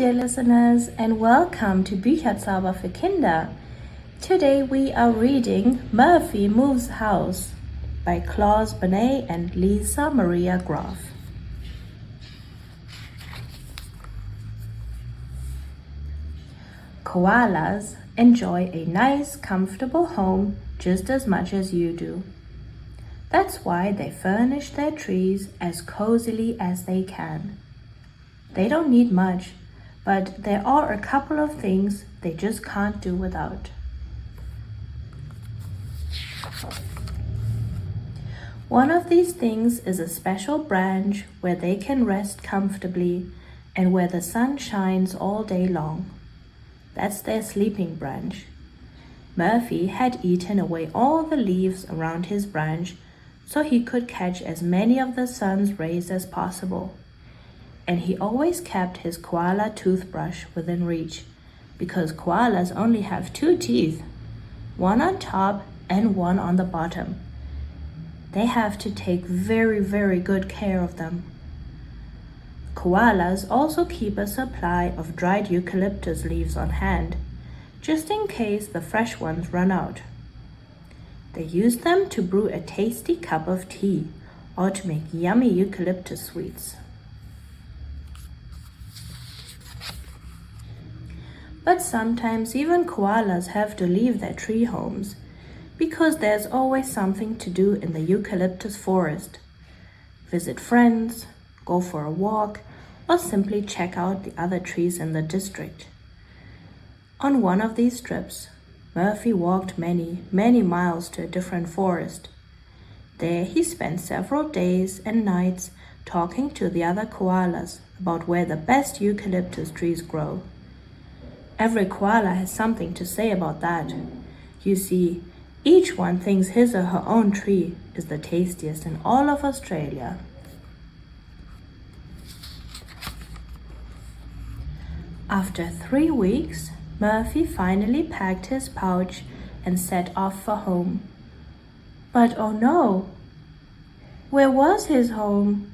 dear listeners, and welcome to Bücherzauber für Kinder. Today we are reading Murphy Moves House by Claus Bernet and Lisa-Maria Graf. Koalas enjoy a nice, comfortable home just as much as you do. That's why they furnish their trees as cozily as they can. They don't need much, but there are a couple of things they just can't do without. One of these things is a special branch where they can rest comfortably and where the sun shines all day long. That's their sleeping branch. Murphy had eaten away all the leaves around his branch so he could catch as many of the sun's rays as possible. And he always kept his koala toothbrush within reach, because koalas only have 2 teeth, one on top and one on the bottom. They have to take very, very good care of them. Koalas also keep a supply of dried eucalyptus leaves on hand, just in case the fresh ones run out. They use them to brew a tasty cup of tea or to make yummy eucalyptus sweets. But sometimes even koalas have to leave their tree homes because there's always something to do in the eucalyptus forest. Visit friends, go for a walk, or simply check out the other trees in the district. On one of these trips, Murphy walked many, many miles to a different forest. There he spent several days and nights talking to the other koalas about where the best eucalyptus trees grow. Every koala has something to say about that. You see, each one thinks his or her own tree is the tastiest in all of Australia. After 3 weeks, Murphy finally packed his pouch and set off for home. But oh no! Where was his home?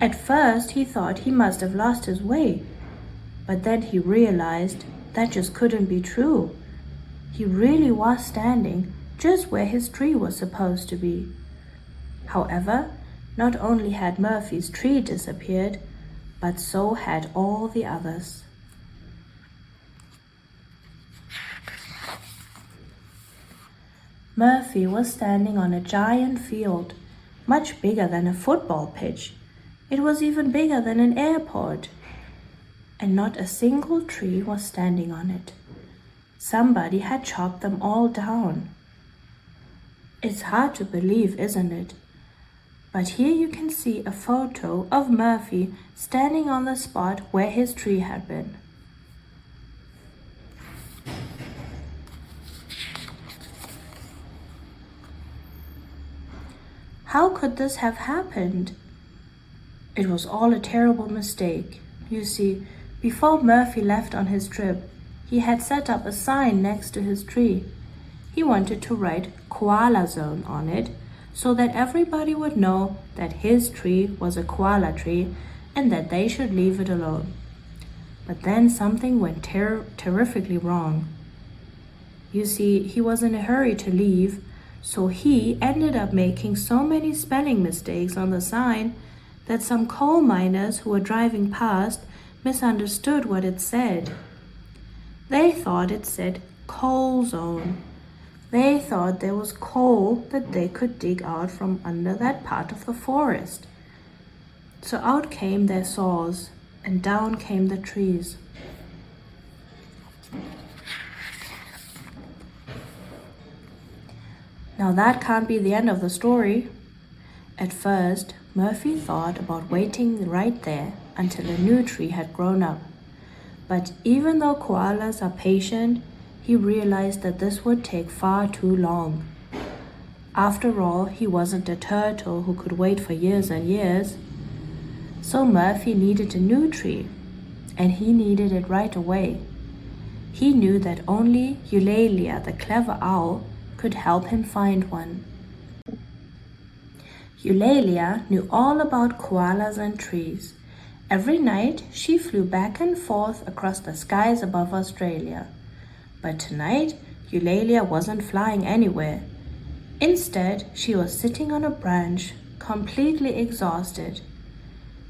At first he thought he must have lost his way. But then he realized that just couldn't be true. He really was standing just where his tree was supposed to be. However, not only had Murphy's tree disappeared, but so had all the others. Murphy was standing on a giant field, much bigger than a football pitch. It was even bigger than an airport. And not a single tree was standing on it. Somebody had chopped them all down. It's hard to believe, isn't it? But here you can see a photo of Murphy standing on the spot where his tree had been. How could this have happened? It was all a terrible mistake. You see, before Murphy left on his trip, he had set up a sign next to his tree. He wanted to write Koala Zone on it so that everybody would know that his tree was a koala tree and that they should leave it alone. But then something went terrifically wrong. You see, he was in a hurry to leave, so he ended up making so many spelling mistakes on the sign that some coal miners who were driving past misunderstood what it said. They thought it said coal zone. They thought there was coal that they could dig out from under that part of the forest. So out came their saws and down came the trees. Now that can't be the end of the story. At first, Murphy thought about waiting right there until a new tree had grown up. But even though koalas are patient, he realized that this would take far too long. After all, he wasn't a turtle who could wait for years and years. So Murphy needed a new tree, and he needed it right away. He knew that only Eulalia, the clever owl, could help him find one. Eulalia knew all about koalas and trees, Every night she flew back and forth across the skies above Australia. But tonight, Eulalia wasn't flying anywhere. Instead, she was sitting on a branch, completely exhausted.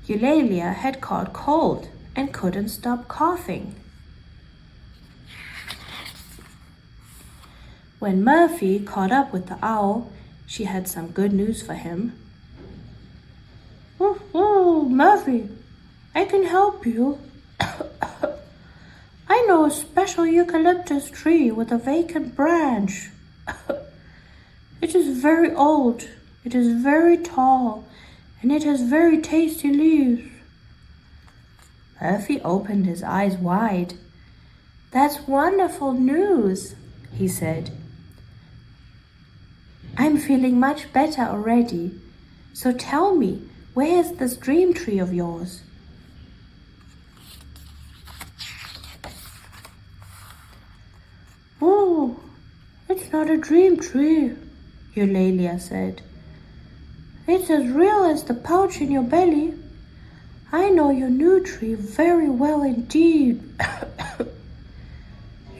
Eulalia had caught cold and couldn't stop coughing. When Murphy caught up with the owl, she had some good news for him. Oh, Murphy, I can help you. I know a special eucalyptus tree with a vacant branch. It is very old, it is very tall, and it has very tasty leaves. Murphy opened his eyes wide. That's wonderful news, he said. I'm feeling much better already. So tell me, where is this dream tree of yours? Oh, it's not a dream tree, Eulalia said. It's as real as the pouch in your belly. I know your new tree very well indeed.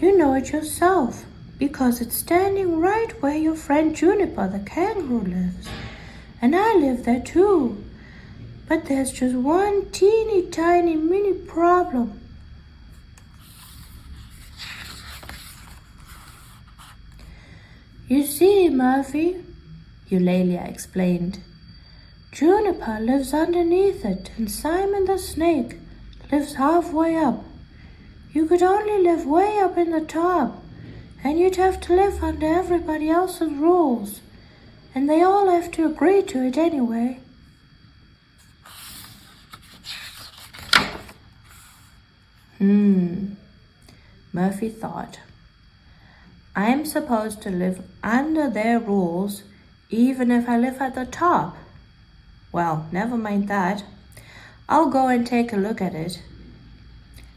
You know it yourself, because it's standing right where your friend Juniper the kangaroo lives. And I live there too. But there's just one teeny tiny mini problem. You see, Murphy, Eulalia explained, Juniper lives underneath it and Simon the snake lives halfway up. You could only live way up in the top, and you'd have to live under everybody else's rules, and they all have to agree to it anyway. Murphy thought. I'm supposed to live under their rules even if I live at the top. Well, never mind that. I'll go and take a look at it.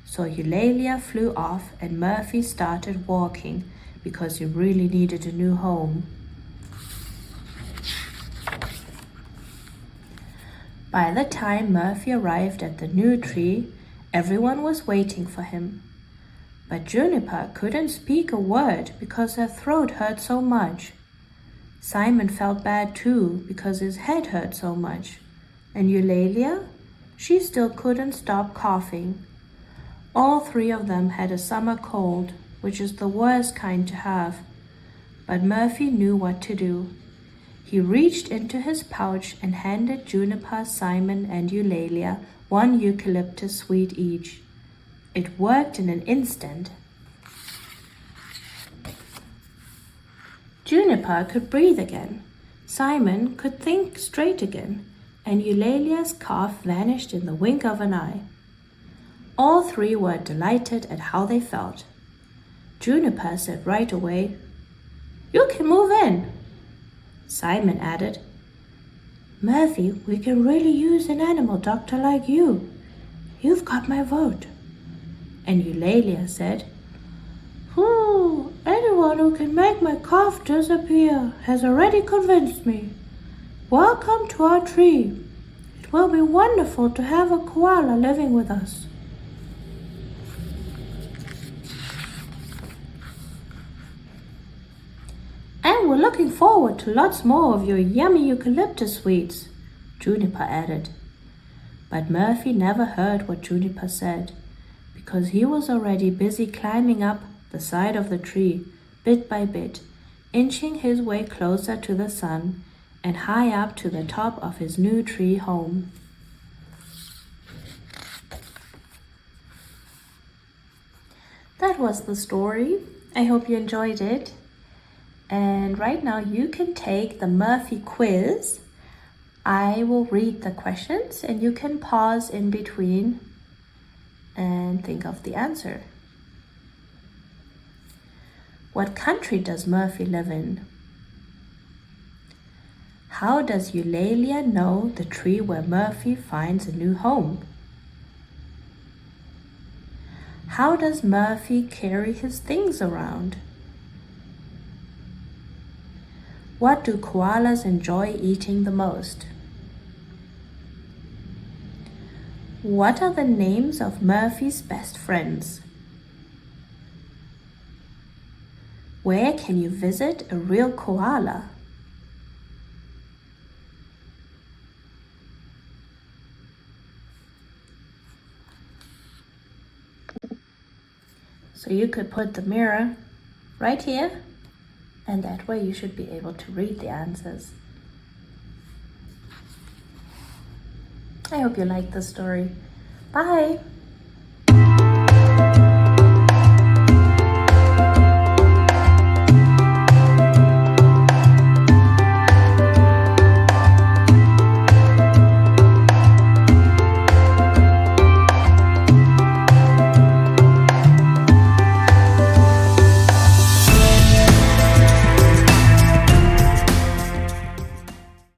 So Eulalia flew off and Murphy started walking because he really needed a new home. By the time Murphy arrived at the new tree, everyone was waiting for him. But Juniper couldn't speak a word because her throat hurt so much. Simon felt bad too because his head hurt so much. And Eulalia? She still couldn't stop coughing. All three of them had a summer cold, which is the worst kind to have. But Murphy knew what to do. He reached into his pouch and handed Juniper, Simon, and Eulalia one eucalyptus sweet each. It worked in an instant. Juniper could breathe again. Simon could think straight again, and Eulalia's cough vanished in the wink of an eye. All three were delighted at how they felt. Juniper said right away, "You can move in." Simon added, "Murphy, we can really use an animal doctor like you. You've got my vote." And Eulalia said, Anyone who can make my cough disappear has already convinced me. Welcome to our tree. It will be wonderful to have a koala living with us. And we're looking forward to lots more of your yummy eucalyptus sweets, Juniper added. But Murphy never heard what Juniper said, because he was already busy climbing up the side of the tree, bit by bit, inching his way closer to the sun and high up to the top of his new tree home. That was the story. I hope you enjoyed it. And right now you can take the Murphy quiz. I will read the questions and you can pause in between and think of the answer. What country does Murphy live in? How does Eulalia know the tree where Murphy finds a new home? How does Murphy carry his things around? What do koalas enjoy eating the most? What are the names of Murphy's best friends? Where can you visit a real koala? So you could put the mirror right here, and that way you should be able to read the answers. I hope you liked the story. Bye!